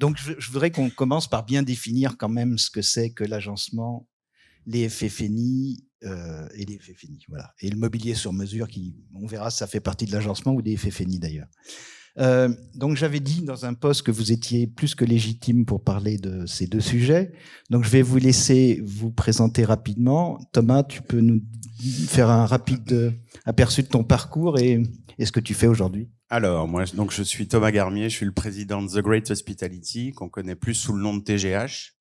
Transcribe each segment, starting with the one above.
Donc, je voudrais qu'on commence par bien définir quand même ce que c'est que l'agencement, les FF&I et les FF&I, voilà. Et le mobilier sur mesure, qui, on verra, ça fait partie de l'agencement ou des FF&I d'ailleurs. Donc, j'avais dit dans un post que vous étiez plus que légitime pour parler de ces deux sujets. Donc, je vais vous laisser vous présenter rapidement. Thomas, tu peux nous faire un rapide aperçu de ton parcours et ce que tu fais aujourd'hui. Alors, moi, donc, je suis Thomas Garmier, je suis le président de The Great Hospitality, qu'on connaît plus sous le nom de TGH.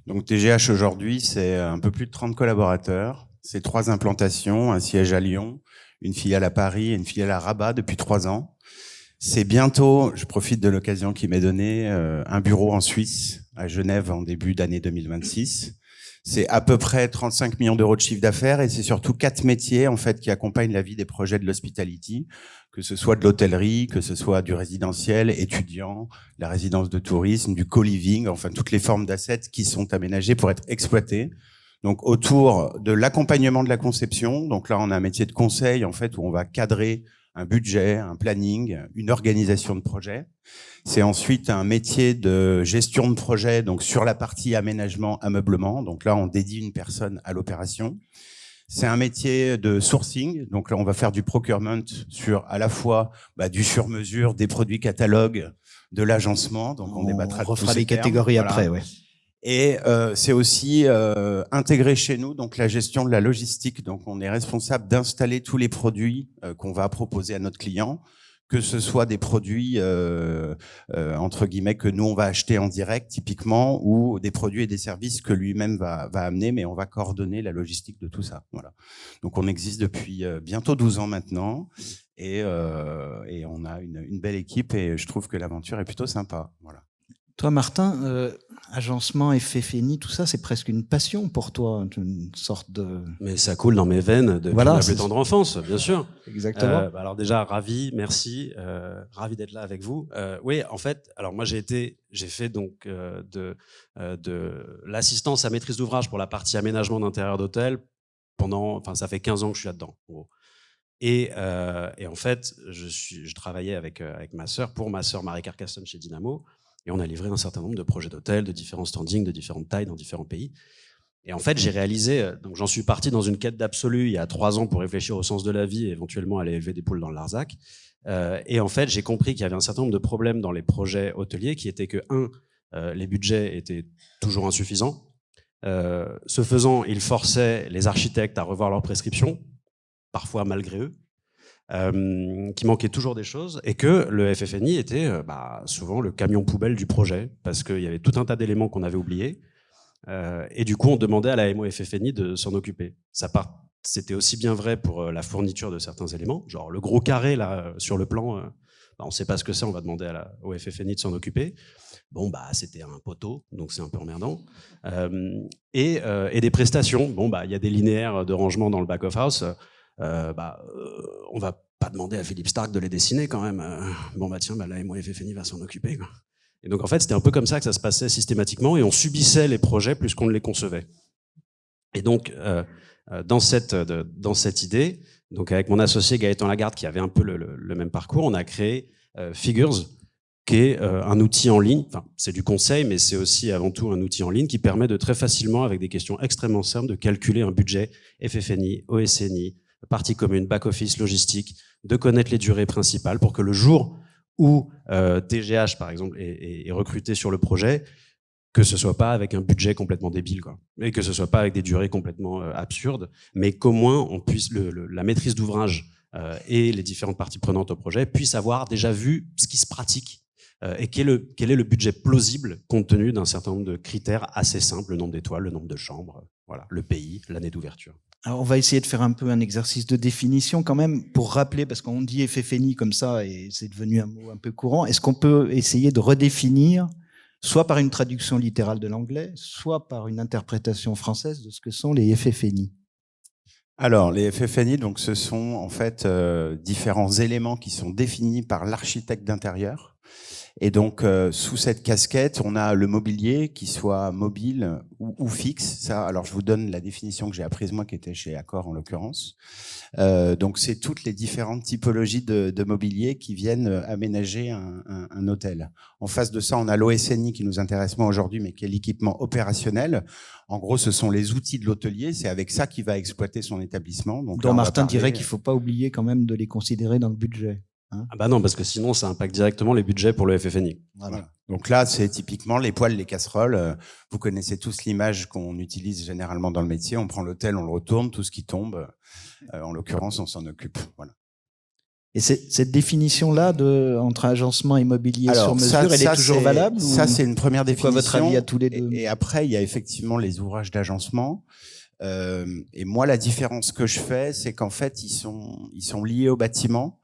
Donc, TGH aujourd'hui, c'est un peu plus de 30 collaborateurs. C'est 3 implantations, un siège à Lyon, une filiale à Paris et une filiale à Rabat depuis 3 ans. C'est bientôt, je profite de l'occasion qui m'est donnée, un bureau en Suisse, à Genève, en début d'année 2026. C'est à peu près 35 millions d'euros de chiffre d'affaires et c'est surtout 4 métiers, en fait, qui accompagnent la vie des projets de l'hospitality, que ce soit de l'hôtellerie, que ce soit du résidentiel, étudiant, la résidence de tourisme, du co-living, enfin, toutes les formes d'assets qui sont aménagées pour être exploitées. Donc, autour de l'accompagnement de la conception. Donc là, on a un métier de conseil, en fait, où on va cadrer un budget, un planning, une organisation de projet. C'est ensuite un métier de gestion de projet, donc sur la partie aménagement, ameublement. Donc là, on dédie une personne à l'opération. C'est un métier de sourcing. Donc là, on va faire du procurement sur à la fois du sur-mesure, des produits catalogues, de l'agencement. Donc on débattra de tous ces refera les termes. catégories Voilà. après, ouais. Et c'est aussi intégré chez nous, donc la gestion de la logistique. Donc on est responsable d'installer tous les produits qu'on va proposer à notre client, que ce soit des produits entre guillemets que nous on va acheter en direct typiquement, ou des produits et des services que lui-même va amener, mais on va coordonner la logistique de tout ça. Voilà. Donc on existe depuis bientôt 12 ans maintenant, et on a une belle équipe, et je trouve que l'aventure est plutôt sympa. Voilà. Toi, Martin, agencement, FF&I, tout ça, c'est presque une passion pour toi, une sorte de... Mais ça coule dans mes veines depuis ma plus tendre enfance, bien sûr. Exactement. Alors déjà, ravi, merci, ravi d'être là avec vous. Oui, en fait, alors moi j'ai fait donc de l'assistance à maîtrise d'ouvrage pour la partie aménagement d'intérieur d'hôtel ça fait 15 ans que je suis là-dedans, en gros. Et en fait, je travaillais avec ma sœur, pour ma sœur Marie Carcassonne chez Dynamo. Et on a livré un certain nombre de projets d'hôtels, de différents standings, de différentes tailles dans différents pays. Et en fait, j'ai réalisé, donc j'en suis parti dans une quête d'absolu il y a 3 ans pour réfléchir au sens de la vie et éventuellement aller élever des poules dans le Larzac. Et en fait, j'ai compris qu'il y avait un certain nombre de problèmes dans les projets hôteliers qui étaient que, les budgets étaient toujours insuffisants. Ce faisant, ils forçaient les architectes à revoir leurs prescriptions, parfois malgré eux. Qui manquait toujours des choses, et que le FF&I était souvent le camion poubelle du projet, parce qu'il y avait tout un tas d'éléments qu'on avait oubliés, et du coup on demandait à la MO FF&I de s'en occuper. C'était aussi bien vrai pour la fourniture de certains éléments, genre le gros carré là sur le plan, on ne sait pas ce que c'est, on va demander au FF&I de s'en occuper. Bon, c'était un poteau, donc c'est un peu emmerdant. Et des prestations. Bon, il y a des linéaires de rangement dans le back of house. On va pas demander à Philippe Stark de les dessiner quand même. La MO FF&I va s'en occuper, quoi. Et donc en fait, c'était un peu comme ça que ça se passait systématiquement, et on subissait les projets plus qu'on ne les concevait. Et donc, dans cette idée, donc avec mon associé Gaëtan Lagarde, qui avait un peu le même parcours, on a créé Figures, qui est un outil en ligne. Enfin, c'est du conseil, mais c'est aussi avant tout un outil en ligne qui permet de très facilement, avec des questions extrêmement simples, de calculer un budget FF&I, OSNI, partie commune, back-office, logistique, de connaître les durées principales pour que le jour où TGH, par exemple, est recruté sur le projet, que ce soit pas avec un budget complètement débile, quoi, et que ce soit pas avec des durées complètement absurdes, mais qu'au moins on puisse la maîtrise d'ouvrage et les différentes parties prenantes au projet puissent avoir déjà vu ce qui se pratique et quel est le budget plausible compte tenu d'un certain nombre de critères assez simples, le nombre d'étoiles, le nombre de chambres, voilà, le pays, l'année d'ouverture. Alors, on va essayer de faire un peu un exercice de définition quand même pour rappeler, parce qu'on dit FF&I comme ça et c'est devenu un mot un peu courant. Est-ce qu'on peut essayer de redéfinir, soit par une traduction littérale de l'anglais, soit par une interprétation française de ce que sont les FF&I? Alors, les FF&I, donc, ce sont en fait différents éléments qui sont définis par l'architecte d'intérieur. Et donc, sous cette casquette, on a le mobilier, qui soit mobile ou fixe. Ça, alors, je vous donne la définition que j'ai apprise, moi, qui était chez Accor, en l'occurrence. Donc, c'est toutes les différentes typologies de mobilier qui viennent aménager un hôtel. En face de ça, on a l'OSNI qui nous intéresse moins aujourd'hui, mais qui est l'équipement opérationnel. En gros, ce sont les outils de l'hôtelier. C'est avec ça qu'il va exploiter son établissement. Donc, dont Martin dirait qu'il ne faut pas oublier quand même de les considérer dans le budget. Hein, ah bah non, parce que sinon, ça impacte directement les budgets pour le FFNI. Voilà. Donc là, c'est typiquement les poêles, les casseroles. Vous connaissez tous l'image qu'on utilise généralement dans le métier. On prend l'hôtel, on le retourne, tout ce qui tombe. En l'occurrence, on s'en occupe. Voilà. Et cette définition-là entre agencement et mobilier sur mesure, elle est toujours valable? Ça, c'est une première définition. Quoi, votre avis à tous les deux? Et après, il y a effectivement les ouvrages d'agencement. Et moi, la différence que je fais, c'est qu'en fait, ils sont liés au bâtiment.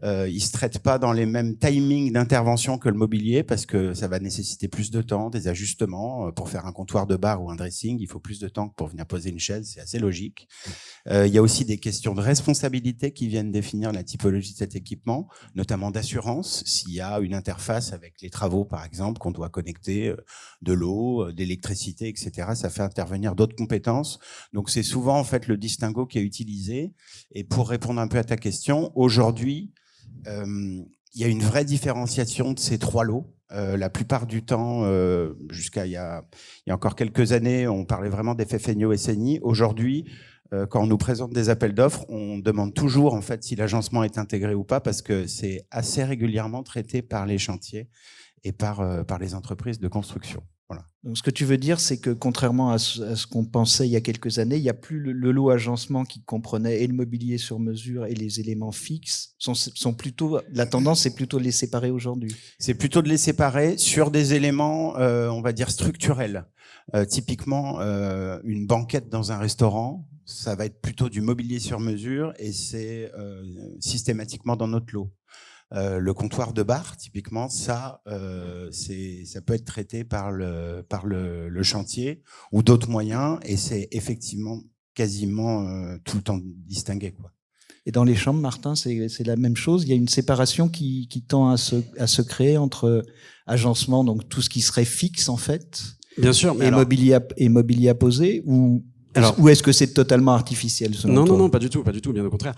Ils se traitent pas dans les mêmes timings d'intervention que le mobilier, parce que ça va nécessiter plus de temps, des ajustements. Pour faire un comptoir de bar ou un dressing, il faut plus de temps que pour venir poser une chaise. C'est assez logique. Il y a aussi des questions de responsabilité qui viennent définir la typologie de cet équipement, notamment d'assurance. S'il y a une interface avec les travaux, par exemple, qu'on doit connecter de l'eau, d'électricité, etc., ça fait intervenir d'autres compétences. Donc, c'est souvent en fait le distinguo qui est utilisé. Et pour répondre un peu à ta question, aujourd'hui, il y a une vraie différenciation de ces trois lots. La plupart du temps, jusqu'à il y a encore quelques années, on parlait vraiment des FFNI au SNI. Aujourd'hui, quand on nous présente des appels d'offres, on demande toujours en fait si l'agencement est intégré ou pas, parce que c'est assez régulièrement traité par les chantiers et par les entreprises de construction. Voilà. Donc, ce que tu veux dire, c'est que contrairement à ce qu'on pensait il y a quelques années, il n'y a plus le lot agencement qui comprenait et le mobilier sur mesure et les éléments fixes. Sont plutôt, la tendance est plutôt de les séparer aujourd'hui. C'est plutôt de les séparer sur des éléments, on va dire, structurels. Typiquement, une banquette dans un restaurant, ça va être plutôt du mobilier sur mesure et c'est systématiquement dans notre lot. Le comptoir de bar, typiquement, ça peut être traité par le chantier ou d'autres moyens, et c'est effectivement quasiment tout le temps distingué, quoi. Et dans les chambres, Martin, c'est la même chose. Il y a une séparation qui tend à se créer entre agencement, donc tout ce qui serait fixe en fait, bien sûr, mais mobilier à poser, ou est-ce que c'est totalement artificiel selon toi? Non, pas du tout, bien au contraire.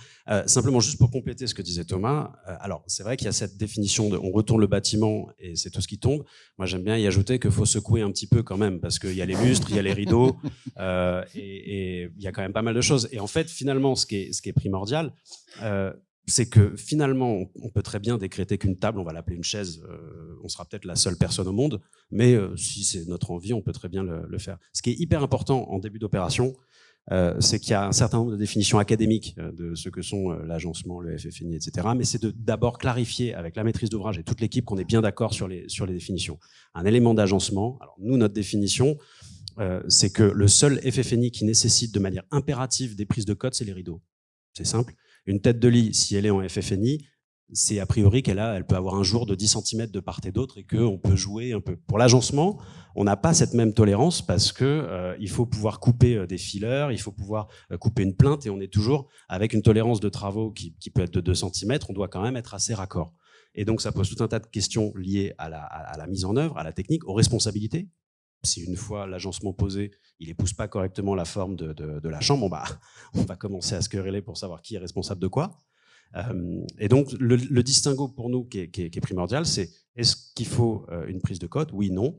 Simplement, juste pour compléter ce que disait Thomas, alors c'est vrai qu'il y a cette définition de on retourne le bâtiment et c'est tout ce qui tombe. Moi, j'aime bien y ajouter qu'il faut secouer un petit peu quand même, parce qu'il y a les lustres, il y a les rideaux, et il y a quand même pas mal de choses. Et en fait, finalement, ce qui est primordial, c'est que finalement, on peut très bien décréter qu'une table, on va l'appeler une chaise, on sera peut-être la seule personne au monde, mais si c'est notre envie, on peut très bien le faire. Ce qui est hyper important en début d'opération, c'est qu'il y a un certain nombre de définitions académiques de ce que sont l'agencement, le FFNI, etc. Mais c'est d'abord clarifier avec la maîtrise d'ouvrage et toute l'équipe qu'on est bien d'accord sur les définitions. Un élément d'agencement, alors nous, notre définition, c'est que le seul FFNI qui nécessite de manière impérative des prises de code, c'est les rideaux. C'est simple. Une tête de lit, si elle est en FFNI, c'est a priori elle peut avoir un jour de 10 cm de part et d'autre et qu'on peut jouer un peu. Pour l'agencement, on n'a pas cette même tolérance parce que il faut pouvoir couper des fileurs, il faut pouvoir couper une plinthe, et on est toujours avec une tolérance de travaux qui peut être de 2 cm, on doit quand même être assez raccord. Et donc ça pose tout un tas de questions liées à la mise en œuvre, à la technique, aux responsabilités. Si une fois l'agencement posé, il épouse pas correctement la forme de la chambre, on va commencer à se quereller pour savoir qui est responsable de quoi. Et donc le distinguo pour nous qui est primordial, c'est est-ce qu'il faut une prise de code? Oui, non.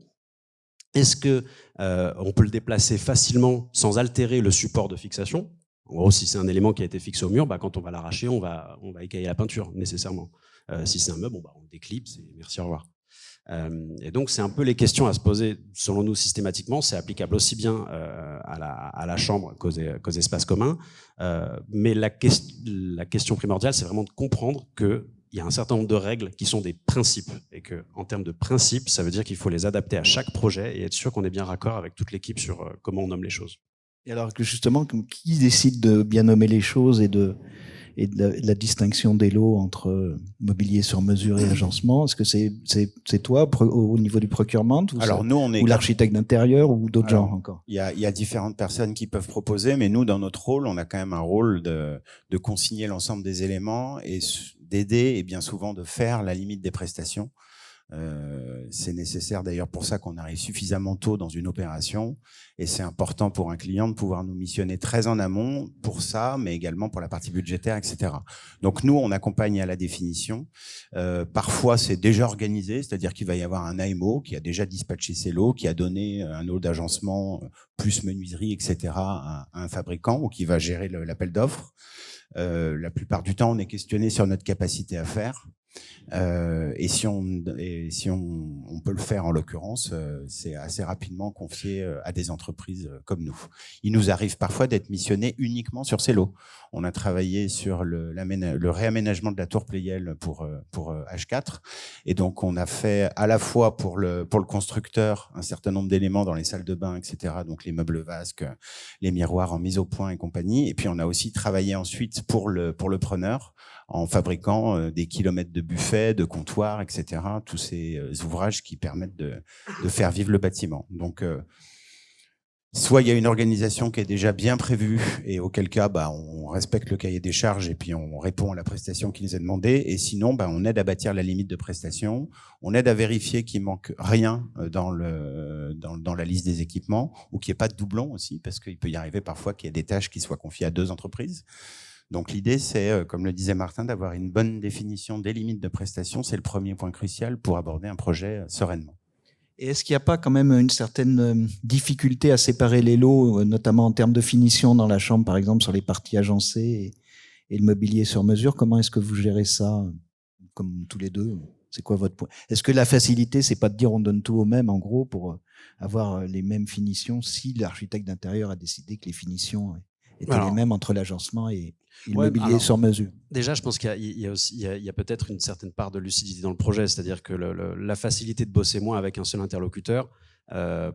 Est-ce que on peut le déplacer facilement sans altérer le support de fixation? En gros, si c'est un élément qui a été fixé au mur, quand on va l'arracher, on va écailler la peinture nécessairement. Si c'est un meuble, on le déclipse et merci, au revoir. Et donc, c'est un peu les questions à se poser, selon nous, systématiquement. C'est applicable aussi bien à la chambre qu'aux espaces communs. Mais la question primordiale, c'est vraiment de comprendre qu'il y a un certain nombre de règles qui sont des principes. Et qu'en termes de principes, ça veut dire qu'il faut les adapter à chaque projet et être sûr qu'on est bien raccord avec toute l'équipe sur comment on nomme les choses. Et alors que justement, qui décide de bien nommer les choses et de la distinction des lots entre mobilier sur mesure et agencement? Est-ce que c'est toi au niveau du procurement, ou l'architecte d'intérieur, ou d'autres genres encore? Il y a différentes personnes qui peuvent proposer, mais nous, dans notre rôle, on a quand même un rôle de consigner l'ensemble des éléments et d'aider, et bien souvent de faire la limite des prestations. C'est nécessaire d'ailleurs pour ça qu'on arrive suffisamment tôt dans une opération, et c'est important pour un client de pouvoir nous missionner très en amont pour ça, mais également pour la partie budgétaire, etc. Donc nous, on accompagne à la définition. Parfois, c'est déjà organisé, c'est-à-dire qu'il va y avoir un AMO qui a déjà dispatché ses lots, qui a donné un lot d'agencement plus menuiserie, etc. à un fabricant, ou qui va gérer l'appel d'offres. La plupart du temps, on est questionné sur notre capacité à faire. Et si on peut le faire en l'occurrence, c'est assez rapidement confié à des entreprises comme nous. Il nous arrive parfois d'être missionné uniquement sur ces lots. On a travaillé sur le réaménagement de la tour Pleyel pour H4, et donc on a fait à la fois pour le constructeur un certain nombre d'éléments dans les salles de bain, etc. Donc les meubles vasques, les miroirs en mise au point et compagnie. Et puis on a aussi travaillé ensuite pour le preneur en fabriquant des kilomètres de buffets, de comptoirs, etc. Tous ces ouvrages qui permettent de faire vivre le bâtiment. Donc, soit il y a une organisation qui est déjà bien prévue, et auquel cas, on respecte le cahier des charges et puis on répond à la prestation qui nous est demandée. Et sinon, on aide à bâtir la limite de prestation. On aide à vérifier qu'il manque rien dans la liste des équipements, ou qu'il n'y ait pas de doublons aussi, parce qu'il peut y arriver parfois qu'il y ait des tâches qui soient confiées à 2 entreprises. Donc l'idée, c'est, comme le disait Martin, d'avoir une bonne définition des limites de prestation. C'est le premier point crucial pour aborder un projet sereinement. Et est-ce qu'il n'y a pas quand même une certaine difficulté à séparer les lots, notamment en termes de finition dans la chambre, par exemple, sur les parties agencées et le mobilier sur mesure? Comment est-ce que vous gérez ça, comme tous les deux? C'est quoi votre point? Est-ce que la facilité, c'est pas de dire on donne tout au même, en gros, pour avoir les mêmes finitions, si l'architecte d'intérieur a décidé que les finitions étaient les mêmes entre l'agencement et le mobilier sur mesure? Déjà, je pense qu'il y a peut-être une certaine part de lucidité dans le projet, c'est-à-dire que la facilité de bosser moins avec un seul interlocuteur,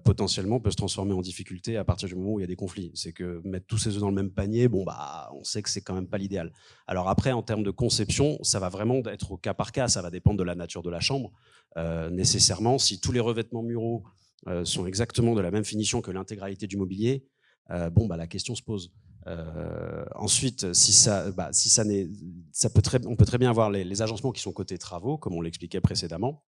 potentiellement peut se transformer en difficulté à partir du moment où il y a des conflits. C'est que mettre tous ses œufs dans le même panier, on sait que c'est quand même pas l'idéal. Alors après, en termes de conception, ça va vraiment être au cas par cas, ça va dépendre de la nature de la chambre. Nécessairement, si tous les revêtements muraux sont exactement de la même finition que l'intégralité du mobilier, la question se pose. Ensuite, on peut très bien avoir les agencements qui sont côté travaux, comme on l'expliquait précédemment,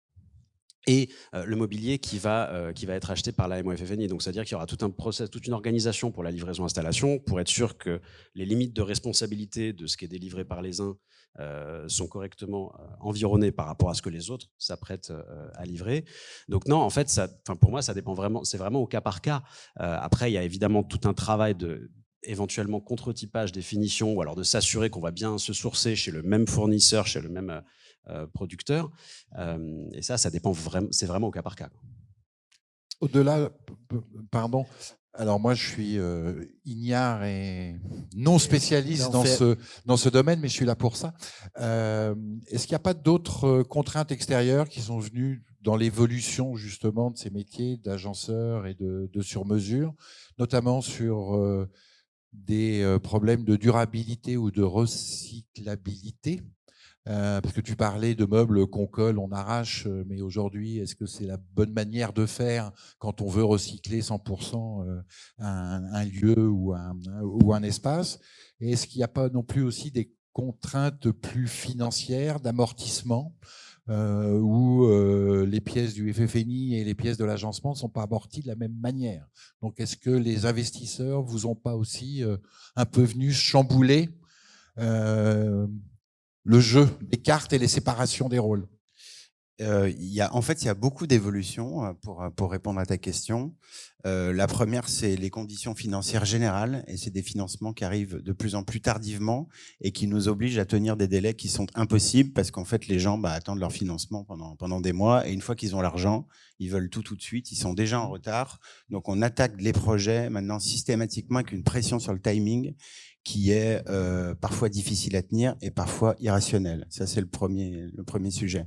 et le mobilier qui va être acheté par la MOFFNI. Donc, c'est-à-dire qu'il y aura tout un process, toute une organisation pour la livraison-installation, pour être sûr que les limites de responsabilité de ce qui est délivré par les uns sont correctement environnées par rapport à ce que les autres s'apprêtent à livrer. Donc non, en fait, pour moi, ça dépend vraiment, c'est vraiment au cas par cas. Après, il y a évidemment tout un travail éventuellement contre-typage des finitions, ou alors de s'assurer qu'on va bien se sourcer chez le même fournisseur, chez le même producteur. Et ça dépend vraiment, c'est vraiment au cas par cas. Au-delà, pardon, alors moi je suis ignare et non spécialiste dans ce domaine, mais je suis là pour ça. Est-ce qu'il n'y a pas d'autres contraintes extérieures qui sont venues dans l'évolution justement de ces métiers d'agenceur et de sur-mesure, notamment sur des problèmes de durabilité ou de recyclabilité? Parce que tu parlais de meubles qu'on colle, on arrache, mais aujourd'hui, est-ce que c'est la bonne manière de faire quand on veut recycler 100% un lieu ou un espace? Et est-ce qu'il n'y a pas non plus aussi des contraintes plus financières, d'amortissement, où les pièces du FFNI et les pièces de l'agencement ne sont pas amorties de la même manière? Donc, est-ce que les investisseurs vous ont pas aussi un peu venus chambouler le jeu des cartes et les séparations des rôles? Il y a beaucoup d'évolutions pour répondre à ta question. La première, c'est les conditions financières générales, et c'est des financements qui arrivent de plus en plus tardivement et qui nous obligent à tenir des délais qui sont impossibles, parce qu'en fait, les gens attendent leur financement pendant des mois, et une fois qu'ils ont l'argent, ils veulent tout de suite, ils sont déjà en retard. Donc, on attaque les projets maintenant systématiquement avec une pression sur le timing qui est parfois difficile à tenir et parfois irrationnel. Ça, c'est le premier sujet.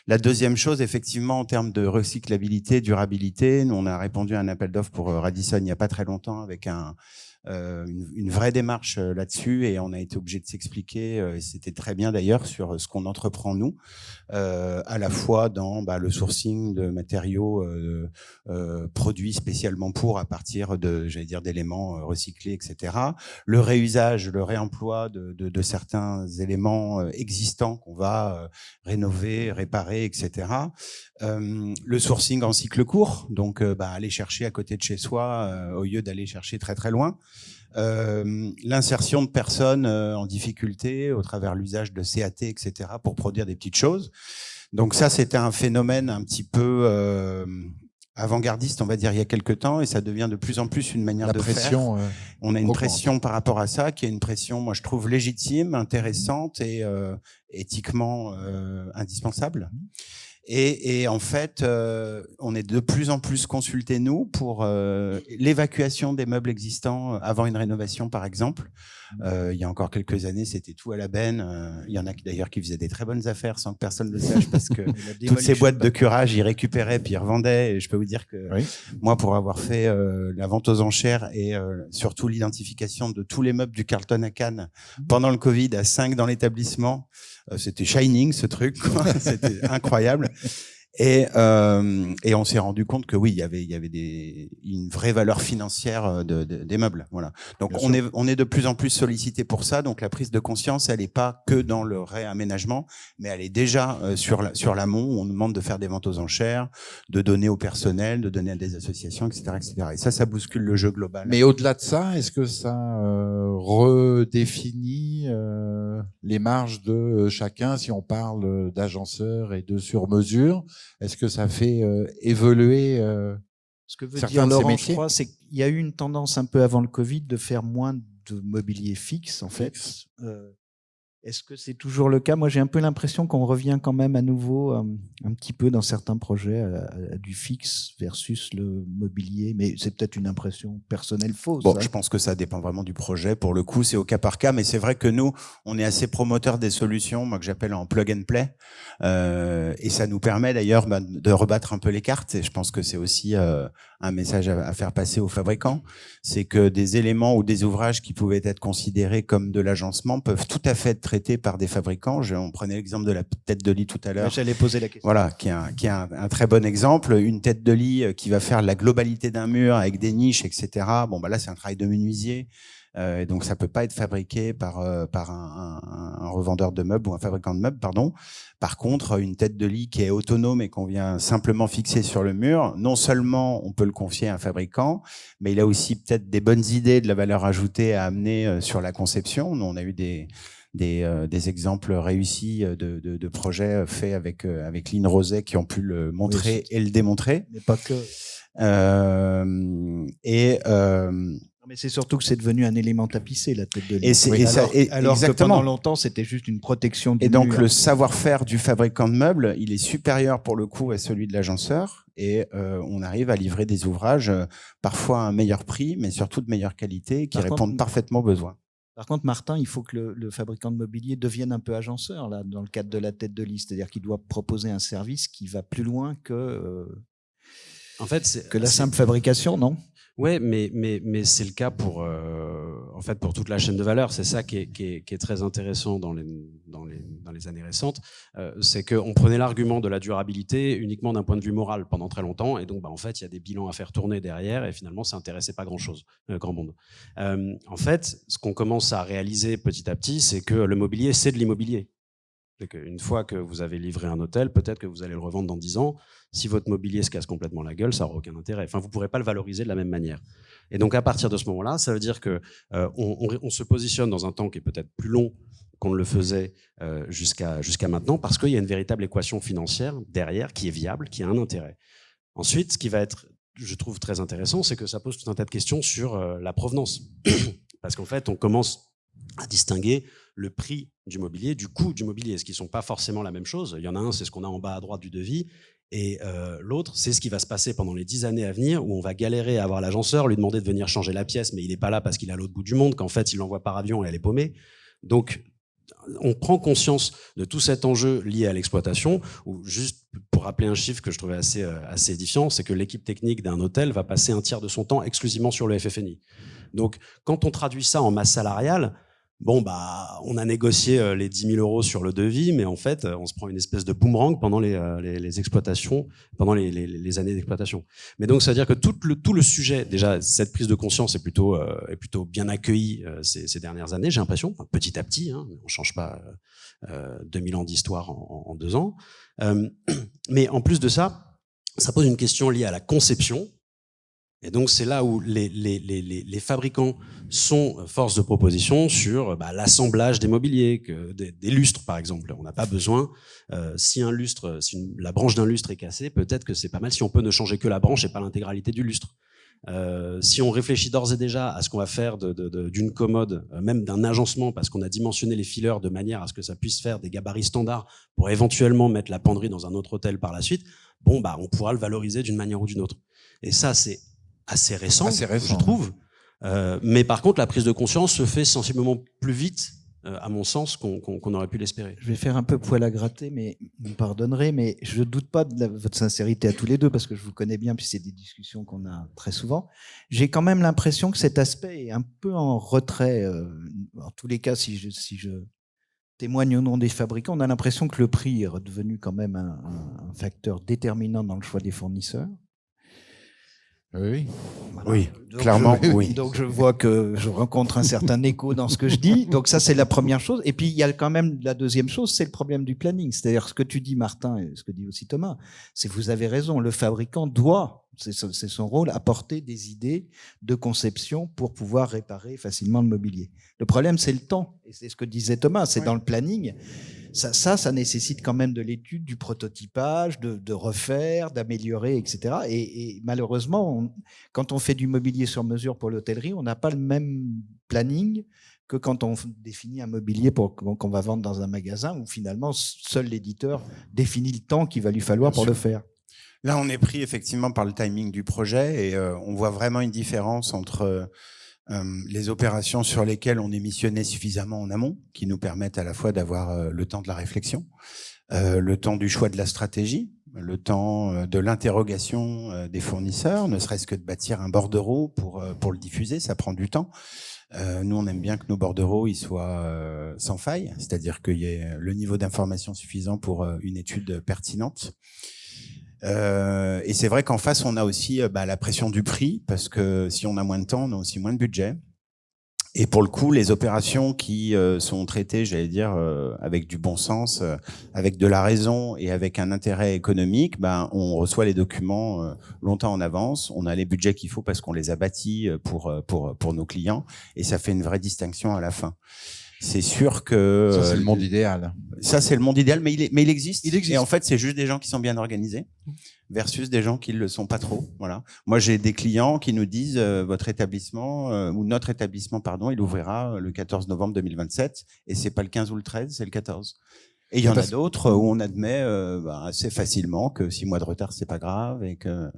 La deuxième chose, effectivement, en termes de recyclabilité, durabilité, nous, on a répondu à un appel d'offres pour Radisson il n'y a pas très longtemps avec un une vraie démarche là-dessus et on a été obligé de s'expliquer, et c'était très bien d'ailleurs, sur ce qu'on entreprend nous, à la fois dans le sourcing de matériaux produits spécialement à partir d'éléments recyclés, etc. Le réusage, le réemploi de certains éléments existants qu'on va rénover, réparer, etc. Le sourcing en cycle court, donc aller chercher à côté de chez soi au lieu d'aller chercher très très loin. L'insertion de personnes en difficulté au travers l'usage de CAT, etc. pour produire des petites choses. Donc ça, c'était un phénomène un petit peu avant-gardiste, on va dire, il y a quelque temps, et ça devient de plus en plus une manière de faire. On a une pression par rapport à ça, qui est une pression, moi je trouve, légitime, intéressante et éthiquement indispensable. Et en fait, on est de plus en plus consultés, nous, pour l'évacuation des meubles existants avant une rénovation, par exemple. Il y a encore quelques années, c'était tout à la benne. Il y en a d'ailleurs qui faisaient des très bonnes affaires sans que personne ne le sache, parce que toutes ces boîtes de curage, ils récupéraient puis ils revendaient. Et je peux vous dire que moi, pour avoir fait la vente aux enchères et surtout l'identification de tous les meubles du Carlton à Cannes pendant le Covid, à 5 dans l'établissement, c'était shining ce truc, quoi. C'était incroyable. Et on s'est rendu compte que oui, il y avait une vraie valeur financière des meubles. Voilà. Donc on est de plus en plus sollicité pour ça. Donc la prise de conscience, elle n'est pas que dans le réaménagement, mais elle est déjà sur l'amont. Où on nous demande de faire des ventes aux enchères, de donner au personnel, de donner à des associations, etc., etc. Et ça bouscule le jeu global. Mais au-delà de ça, est-ce que ça redéfinit les marges de chacun, si on parle d'agenceurs et de sur-mesure? Est-ce que ça fait évoluer ce que veut dire Laurent, je crois, c'est qu'il y a eu une tendance un peu avant le Covid de faire moins de mobilier fixe, en fait. Est-ce que c'est toujours le cas? Moi, j'ai un peu l'impression qu'on revient quand même à nouveau un petit peu dans certains projets à du fixe versus le mobilier, mais c'est peut-être une impression personnelle fausse. Bon, je pense que ça dépend vraiment du projet. Pour le coup, c'est au cas par cas, mais c'est vrai que nous, on est assez promoteurs des solutions, moi que j'appelle en plug and play, et ça nous permet d'ailleurs de rebattre un peu les cartes. Et je pense que c'est aussi un message à faire passer aux fabricants, c'est que des éléments ou des ouvrages qui pouvaient être considérés comme de l'agencement peuvent tout à fait être traités par des fabricants. On prenait l'exemple de la tête de lit tout à l'heure. J'allais poser la question. Voilà, qui est un très bon exemple. Une tête de lit qui va faire la globalité d'un mur avec des niches, etc. Bon, là, c'est un travail de menuisier. Donc ça peut pas être fabriqué par un revendeur de meubles ou un fabricant de meubles, pardon. Par contre, une tête de lit qui est autonome et qu'on vient simplement fixer sur le mur, non seulement on peut le confier à un fabricant, mais il a aussi peut-être des bonnes idées de la valeur ajoutée à amener sur la conception. Nous, on a eu des exemples réussis de projets faits avec Lynn Roset qui ont pu le montrer et le démontrer. Mais pas que. Mais c'est surtout que c'est devenu un élément tapissé, la tête de lit. Alors que pendant longtemps, c'était juste une protection du mur. Et donc, le savoir-faire du fabricant de meubles, il est supérieur pour le coup à celui de l'agenceur. Et on arrive à livrer des ouvrages parfois à un meilleur prix, mais surtout de meilleure qualité, qui répondent parfaitement aux besoins. Par contre, Martin, il faut que le fabricant de mobilier devienne un peu agenceur là, dans le cadre de la tête de lit. C'est-à-dire qu'il doit proposer un service qui va plus loin que la simple fabrication, non ? Ouais, mais c'est le cas pour toute la chaîne de valeur. C'est ça qui est très intéressant dans les années récentes. C'est qu'on prenait l'argument de la durabilité uniquement d'un point de vue moral pendant très longtemps, et donc en fait il y a des bilans à faire tourner derrière, et finalement ça intéressait pas grand monde. En fait, ce qu'on commence à réaliser petit à petit, c'est que le mobilier, c'est de l'immobilier. Une fois que vous avez livré un hôtel, peut-être que vous allez le revendre dans 10 ans. Si votre mobilier se casse complètement la gueule, ça n'aura aucun intérêt. Enfin, vous ne pourrez pas le valoriser de la même manière. Et donc, à partir de ce moment-là, ça veut dire que on se positionne dans un temps qui est peut-être plus long qu'on ne le faisait jusqu'à maintenant, parce qu'il y a une véritable équation financière derrière qui est viable, qui a un intérêt. Ensuite, ce qui va être, je trouve, très intéressant, c'est que ça pose tout un tas de questions sur la provenance. Parce qu'en fait, on commence à distinguer le prix du mobilier du coût du mobilier, ce qui ne sont pas forcément la même chose. Il y en a un, c'est ce qu'on a en bas à droite du devis, et l'autre, c'est ce qui va se passer pendant les 10 années à venir, où on va galérer à avoir l'agenceur, lui demander de venir changer la pièce, mais il n'est pas là parce qu'il est à l'autre bout du monde, qu'en fait, il l'envoie par avion et elle est paumée. Donc, on prend conscience de tout cet enjeu lié à l'exploitation, ou juste pour rappeler un chiffre que je trouvais assez édifiant, c'est que l'équipe technique d'un hôtel va passer un tiers de son temps exclusivement sur le FF&I. Donc, quand on traduit ça en masse salariale, bon, bah, on a négocié les 10 000 € sur le devis, mais en fait, on se prend une espèce de boomerang pendant les exploitations, pendant les années d'exploitation. Mais donc, ça veut dire que tout le sujet, déjà, cette prise de conscience est plutôt bien accueillie ces dernières années, j'ai l'impression, petit à petit, hein, on change pas 2000 ans d'histoire en 2 ans. Mais en plus de ça, ça pose une question liée à la conception. Et donc, c'est là où les fabricants sont force de proposition sur l'assemblage des mobiliers, des lustres, par exemple. On n'a pas besoin, si la branche d'un lustre est cassée, peut-être que c'est pas mal si on peut ne changer que la branche et pas l'intégralité du lustre. Si on réfléchit d'ores et déjà à ce qu'on va faire d'une commode, même d'un agencement, parce qu'on a dimensionné les fileurs de manière à ce que ça puisse faire des gabarits standards pour éventuellement mettre la penderie dans un autre hôtel par la suite, on pourra le valoriser d'une manière ou d'une autre. Et ça, c'est assez récent, je trouve. Mais par contre, la prise de conscience se fait sensiblement plus vite, à mon sens, qu'on aurait pu l'espérer. Je vais faire un peu poil à gratter, mais vous me pardonnerez, mais je ne doute pas de votre sincérité à tous les deux, parce que je vous connais bien, puis c'est des discussions qu'on a très souvent. J'ai quand même l'impression que cet aspect est un peu en retrait. En tous les cas, si je témoigne au nom des fabricants, on a l'impression que le prix est redevenu quand même un facteur déterminant dans le choix des fournisseurs. Oui. Voilà. Oui, Donc clairement, oui. Donc je vois que je rencontre un certain écho dans ce que je dis. Donc ça, c'est la première chose. Et puis il y a quand même la deuxième chose, c'est le problème du planning. C'est-à-dire ce que tu dis, Martin, et ce que dit aussi Thomas, c'est que vous avez raison. Le fabricant doit, c'est son rôle, apporter des idées de conception pour pouvoir réparer facilement le mobilier. Le problème, c'est le temps. Et c'est ce que disait Thomas, c'est dans le planning. Ça nécessite quand même de l'étude, du prototypage, de refaire, d'améliorer, etc. Et malheureusement, quand on fait du mobilier sur mesure pour l'hôtellerie, on n'a pas le même planning que quand on définit un mobilier qu'on va vendre dans un magasin où finalement seul l'éditeur définit le temps qu'il va lui falloir pour le faire. Là, on est pris effectivement par le timing du projet et on voit vraiment une différence entre les opérations sur lesquelles on est missionné suffisamment en amont, qui nous permettent à la fois d'avoir le temps de la réflexion, le temps du choix de la stratégie, le temps de l'interrogation des fournisseurs, ne serait-ce que de bâtir un bordereau pour le diffuser, ça prend du temps. Nous, on aime bien que nos bordereaux ils soient sans faille, c'est-à-dire qu'il y ait le niveau d'information suffisant pour une étude pertinente. Et c'est vrai qu'en face, on a aussi la pression du prix, parce que si on a moins de temps, on a aussi moins de budget. Et pour le coup, les opérations qui sont traitées, j'allais dire, avec du bon sens, avec de la raison et avec un intérêt économique, on reçoit les documents longtemps en avance. On a les budgets qu'il faut parce qu'on les a bâtis pour nos clients, et ça fait une vraie distinction à la fin. C'est sûr que ça, c'est le monde idéal. Ça, c'est le monde idéal, mais il existe. Il existe. Et en fait, c'est juste des gens qui sont bien organisés versus des gens qui le sont pas trop. Voilà. Moi, j'ai des clients qui nous disent votre établissement ou notre établissement, pardon, il ouvrira le 14 novembre 2027 et c'est pas le 15 ou le 13, c'est le 14. Et il y en a d'autres où on admet assez facilement que 6 mois de retard, c'est pas grave et que.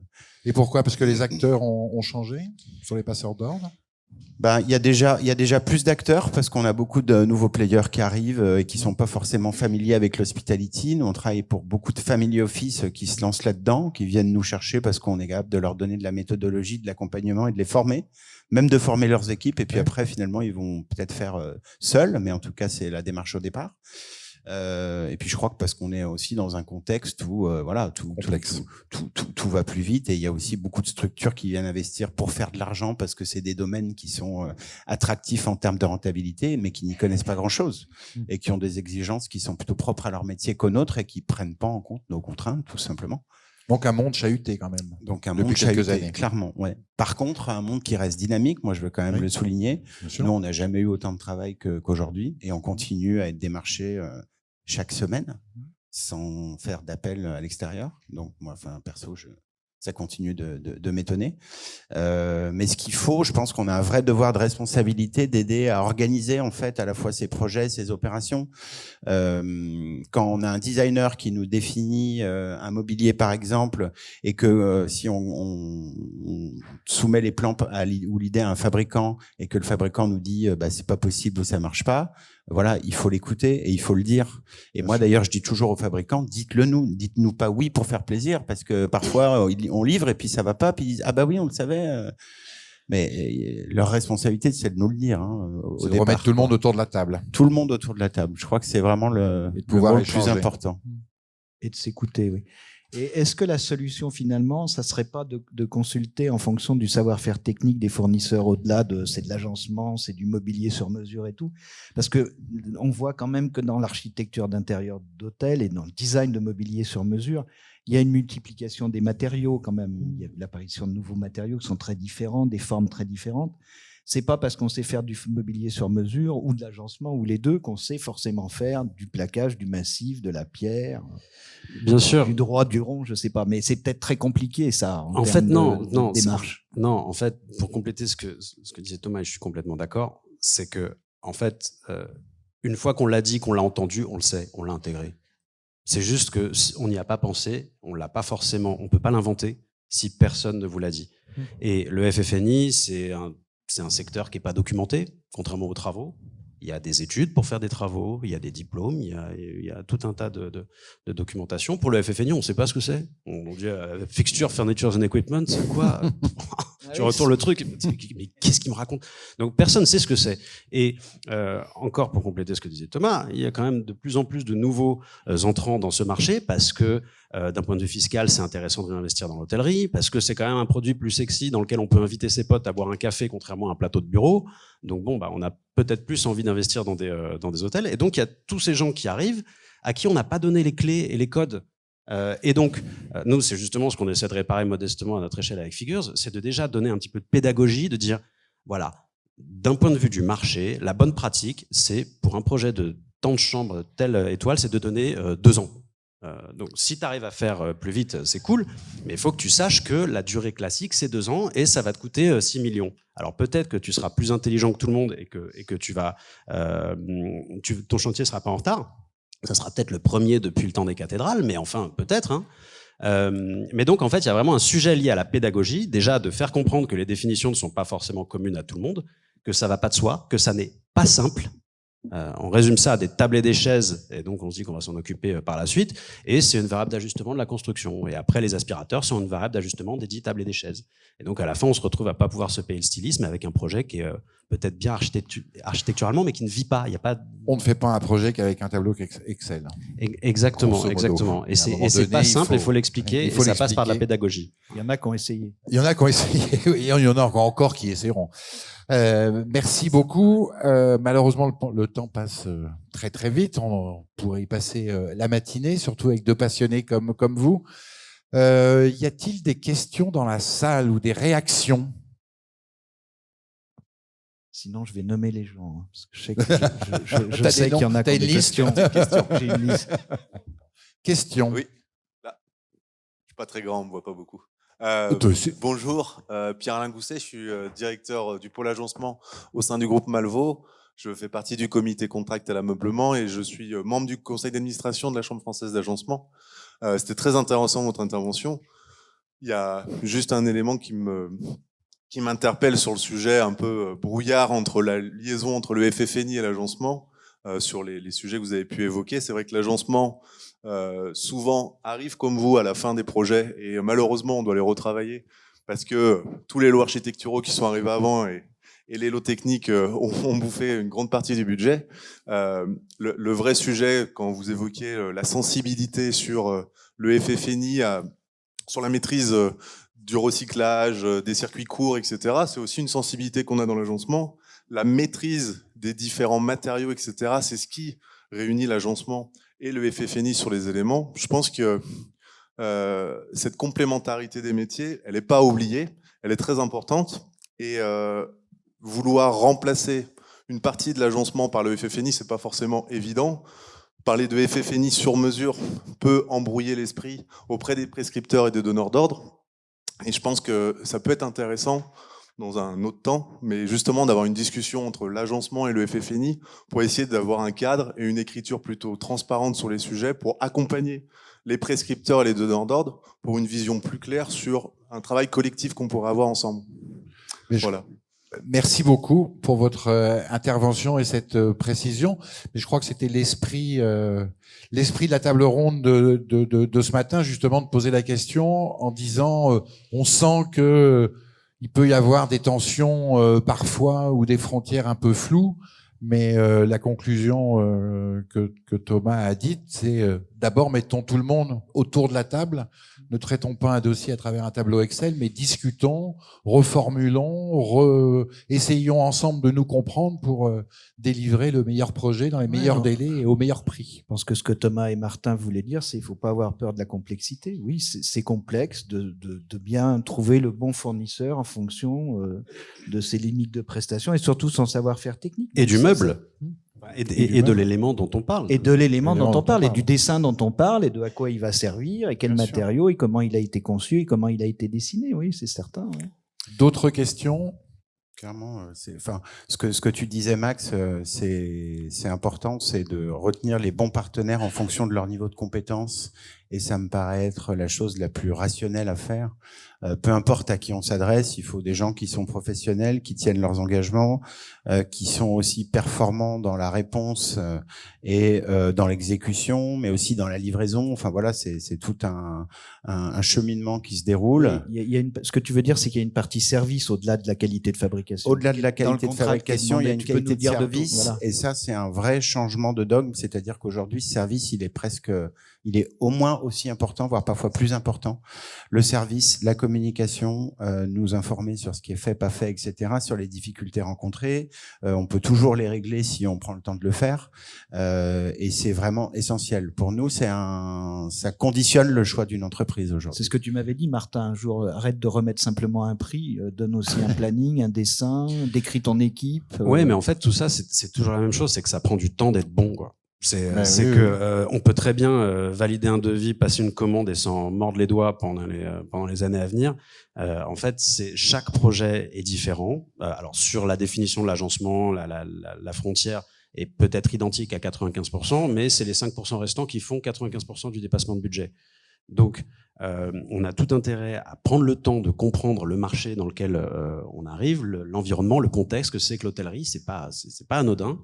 Et pourquoi? Parce que les acteurs ont changé sur les passeurs d'ordre. Il y a déjà plus d'acteurs parce qu'on a beaucoup de nouveaux players qui arrivent et qui sont pas forcément familiers avec l'hospitality. Nous, on travaille pour beaucoup de family office qui se lancent là-dedans, qui viennent nous chercher parce qu'on est capable de leur donner de la méthodologie, de l'accompagnement et de les former, même de former leurs équipes. Et puis après, finalement, ils vont peut-être faire seuls, mais en tout cas, c'est la démarche au départ. Et puis je crois que parce qu'on est aussi dans un contexte où tout va plus vite, et il y a aussi beaucoup de structures qui viennent investir pour faire de l'argent parce que c'est des domaines qui sont attractifs en termes de rentabilité, mais qui n'y connaissent pas grand-chose et qui ont des exigences qui sont plutôt propres à leur métier qu'aux nôtres et qui prennent pas en compte nos contraintes, tout simplement. Donc un monde chahuté quand même. Donc un depuis monde quelques chahuté, années. clairement. Ouais. Par contre, un monde qui reste dynamique. Moi, je veux quand même le souligner. Nous, on n'a jamais eu autant de travail qu'aujourd'hui, et on continue à être démarchés chaque semaine, sans faire d'appel à l'extérieur. Donc moi, perso, Ça continue de m'étonner. Mais ce qu'il faut, je pense qu'on a un vrai devoir de responsabilité d'aider à organiser en fait à la fois ces projets, ces opérations. Quand on a un designer qui nous définit un mobilier par exemple, et que si on soumet les plans ou l'idée à un fabricant et que le fabricant nous dit bah c'est pas possible ou ça marche pas, voilà, il faut l'écouter et il faut le dire. Et moi d'ailleurs je dis toujours aux fabricants, dites-le nous, dites-nous pas oui pour faire plaisir, parce que parfois on livre et puis ça va pas, puis ils disent ah bah oui on le savait. Mais leur responsabilité, c'est de nous le dire. C'est de remettre tout le monde autour de la table. Tout le monde autour de la table. Je crois que c'est vraiment le plus important. Et de s'écouter, oui. Et est-ce que la solution, finalement, ça serait pas de consulter en fonction du savoir-faire technique des fournisseurs, au-delà c'est de l'agencement, c'est du mobilier sur mesure et tout? Parce que on voit quand même que dans l'architecture d'intérieur d'hôtel et dans le design de mobilier sur mesure, il y a une multiplication des matériaux quand même. Il y a l'apparition de nouveaux matériaux qui sont très différents, des formes très différentes. C'est pas parce qu'on sait faire du mobilier sur mesure ou de l'agencement ou les deux qu'on sait forcément faire du plaquage, du massif, de la pierre. Bien sûr. Du droit, du rond, je sais pas. Mais c'est peut-être très compliqué, ça. En fait, non. Démarche. Non, en fait, pour compléter ce que disait Thomas, et je suis complètement d'accord, c'est que, en fait, une fois qu'on l'a dit, qu'on l'a entendu, on le sait, on l'a intégré. C'est juste que on n'y a pas pensé, on l'a pas forcément, on peut pas l'inventer si personne ne vous l'a dit. Et le FFNI, c'est un secteur qui est pas documenté, contrairement aux travaux. Il y a des études pour faire des travaux, il y a des diplômes, il y a tout un tas de documentation. Pour le FFNI, on ne sait pas ce que c'est. On dit Fixture, Furnitures and Equipment, c'est quoi? Tu retournes le truc, mais qu'est-ce qu'il me raconte? Donc personne ne sait ce que c'est. Et encore pour compléter ce que disait Thomas, il y a quand même de plus en plus de nouveaux entrants dans ce marché parce que d'un point de vue fiscal, c'est intéressant de réinvestir dans l'hôtellerie, parce que c'est quand même un produit plus sexy dans lequel on peut inviter ses potes à boire un café contrairement à un plateau de bureau. Donc bon, bah on a peut-être plus envie d'investir dans des hôtels. Et donc il y a tous ces gens qui arrivent à qui on n'a pas donné les clés et les codes. Et donc, nous, c'est justement ce qu'on essaie de réparer modestement à notre échelle avec Figures, c'est de déjà donner un petit peu de pédagogie, de dire, voilà, d'un point de vue du marché, la bonne pratique, c'est pour un projet de tant de chambres, telle étoile, c'est de donner 2 ans. Donc, si tu arrives à faire plus vite, c'est cool, mais il faut que tu saches que la durée classique, c'est 2 ans et ça va te coûter 6 millions. Alors, peut-être que tu seras plus intelligent que tout le monde et que tu vas, ton chantier sera pas en retard. Ça sera peut-être le premier depuis le temps des cathédrales, mais enfin, peut-être. Hein. Mais donc, en fait, il y a vraiment un sujet lié à la pédagogie, déjà de faire comprendre que les définitions ne sont pas forcément communes à tout le monde, que ça va pas de soi, que ça n'est pas simple. On résume ça à des tables et des chaises, et donc on se dit qu'on va s'en occuper par la suite, et c'est une variable d'ajustement de la construction. Et après, les aspirateurs sont une variable d'ajustement des 10 tables et des chaises. Et donc à la fin, on se retrouve à pas pouvoir se payer le stylisme avec un projet qui est peut-être bien architecturalement, mais qui ne vit pas. Il y a pas. On ne fait pas un projet qu'avec un tableau Excel. Exactement, exactement. Et c'est pas simple, il faut l'expliquer, et ça passe par de la pédagogie. Il y en a qui ont essayé. Il y en a qui ont essayé, et il y en a encore qui essaieront. Merci beaucoup. Malheureusement, le temps passe très très vite. On pourrait y passer la matinée, surtout avec 2 passionnés comme vous. Y a-t-il des questions dans la salle ou des réactions? Sinon, je vais nommer les gens. Hein, parce que je sais que je sais qu'il y en a qui ont des questions. J'ai une liste. Question. Oui. Là. Je suis pas très grand, on me voit pas beaucoup. Bonjour, Pierre-Alain Gousset, je suis directeur du pôle agencement au sein du groupe Malvaux. Je fais partie du comité contract à l'ameublement et je suis membre du conseil d'administration de la Chambre française d'agencement. C'était très intéressant votre intervention. Il y a juste un élément qui m'interpelle sur le sujet un peu brouillard entre la liaison entre le FFNI et l'agencement sur les sujets que vous avez pu évoquer. C'est vrai que l'agencement souvent arrive comme vous à la fin des projets et malheureusement on doit les retravailler parce que tous les lots architecturaux qui sont arrivés avant et les lots techniques ont bouffé une grande partie du budget. Le vrai sujet, quand vous évoquiez la sensibilité sur le FFNI, sur la maîtrise du recyclage, des circuits courts, etc., c'est aussi une sensibilité qu'on a dans l'agencement. La maîtrise des différents matériaux, etc., c'est ce qui réunit l'agencement et le FFNI sur les éléments. Je pense que cette complémentarité des métiers, elle n'est pas oubliée, elle est très importante. Et vouloir remplacer une partie de l'agencement par le FFNI, c'est pas forcément évident. Parler de FFNI sur mesure peut embrouiller l'esprit auprès des prescripteurs et des donneurs d'ordre. Et je pense que ça peut être intéressant dans un autre temps, mais justement d'avoir une discussion entre l'agencement et le FFNI pour essayer d'avoir un cadre et une écriture plutôt transparente sur les sujets pour accompagner les prescripteurs et les donneurs d'ordre pour une vision plus claire sur un travail collectif qu'on pourrait avoir ensemble. Voilà. Merci beaucoup pour votre intervention et cette précision. Mais je crois que c'était l'esprit de la table ronde de ce matin, justement, de poser la question en disant on sent que il peut y avoir des tensions parfois ou des frontières un peu floues, mais la conclusion que Thomas a dite, c'est d'abord mettons tout le monde autour de la table. Ne traitons pas un dossier à travers un tableau Excel, mais discutons, reformulons, essayons ensemble de nous comprendre pour délivrer le meilleur projet dans les meilleurs délais et au meilleur prix. Je pense que ce que Thomas et Martin voulaient dire, c'est qu'il ne faut pas avoir peur de la complexité. Oui, c'est complexe de bien trouver le bon fournisseur en fonction de ses limites de prestation et surtout son savoir-faire technique. Et du meuble. Et de l'élément dont on parle. Et de l'élément dont on parle, et du dessin dont on parle, et de à quoi il va servir, et quel matériau, et comment il a été conçu, et comment il a été dessiné, oui, c'est certain. Oui. D'autres questions ? Clairement, ce que tu disais, Max, c'est important, c'est de retenir les bons partenaires en fonction de leur niveau de compétence, et ça me paraît être la chose la plus rationnelle à faire. Peu importe à qui on s'adresse, il faut des gens qui sont professionnels, qui tiennent leurs engagements, qui sont aussi performants dans la réponse et dans l'exécution, mais aussi dans la livraison. Enfin voilà, c'est tout un cheminement qui se déroule. Ce que tu veux dire, c'est qu'il y a une partie service au-delà de la qualité de fabrication. Au-delà de la qualité de fabrication, il y a une qualité de service, et ça, c'est un vrai changement de dogme. C'est-à-dire qu'aujourd'hui, ce service, il est au moins aussi important, voire parfois plus important. Le service, la communication, nous informer sur ce qui est fait, pas fait, etc., sur les difficultés rencontrées. On peut toujours les régler si on prend le temps de le faire. Et c'est vraiment essentiel. Pour nous, ça conditionne le choix d'une entreprise aujourd'hui. C'est ce que tu m'avais dit, Martin, un jour. Arrête de remettre simplement un prix, donne aussi un planning, un dessin, décris ton équipe. Ouais, mais en fait, tout ça, c'est toujours la même chose, c'est que ça prend du temps d'être bon, quoi. On peut très bien valider un devis, passer une commande et s'en mordre les doigts pendant les années à venir. En fait, chaque projet est différent. Alors sur la définition de l'agencement, la frontière est peut-être identique à 95%, mais c'est les 5% restants qui font 95% du dépassement de budget. Donc, on a tout intérêt à prendre le temps de comprendre le marché dans lequel on arrive, l'environnement, le contexte, que c'est que l'hôtellerie, c'est pas anodin.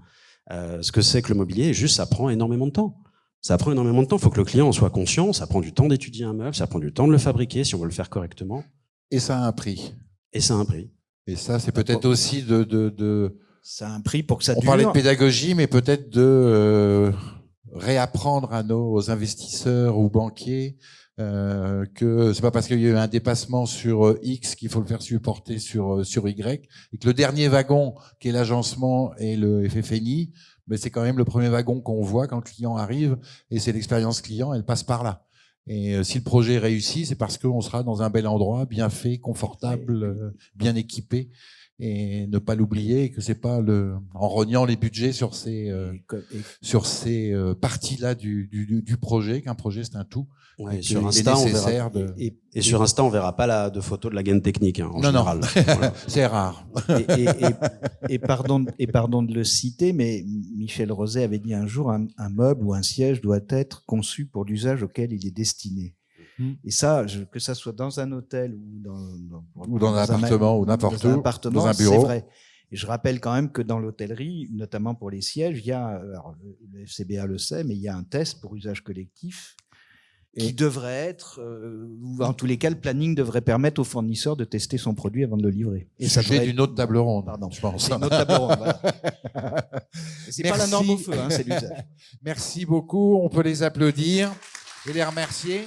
Ce que c'est que le mobilier, juste ça prend énormément de temps. Ça prend énormément de temps. Il faut que le client en soit conscient. Ça prend du temps d'étudier un meuble, ça prend du temps de le fabriquer si on veut le faire correctement. Et ça a un prix. Et ça a un prix. Et ça, c'est peut-être aussi Ça a un prix pour que ça dure. On parlait de pédagogie, mais peut-être de réapprendre à nos investisseurs ou banquiers que c'est pas parce qu'il y a eu un dépassement sur X qu'il faut le faire supporter sur Y, et que le dernier wagon qui est l'agencement et le FFNI, mais c'est quand même le premier wagon qu'on voit quand le client arrive, et c'est l'expérience client, elle passe par là. Et si le projet réussit, c'est parce qu'on sera dans un bel endroit, bien fait, confortable, bien équipé. Et ne pas l'oublier, que c'est pas en rognant les budgets sur ces parties-là du projet, qu'un projet c'est un tout. Ouais, et sur Insta, sur Insta, on verra pas de photos de la gaine technique, en général. Voilà. C'est rare. Et pardon de le citer, mais Michel Rosé avait dit un jour, un meuble ou un siège doit être conçu pour l'usage auquel il est destiné. Et ça, que ça soit dans un hôtel ou dans un appartement ou n'importe où, dans un bureau, c'est vrai. Et je rappelle quand même que dans l'hôtellerie, notamment pour les sièges, il y a, alors le FCBA le sait, mais il y a un test pour usage collectif qui devrait être, ou en tous les cas, le planning devrait permettre au fournisseur de tester son produit avant de le livrer. Et ça sujet d'une autre table ronde, pardon, je pense. C'est une autre table ronde, voilà. C'est pas la norme au feu, hein, c'est l'usage. Merci beaucoup, on peut les applaudir et les remercier.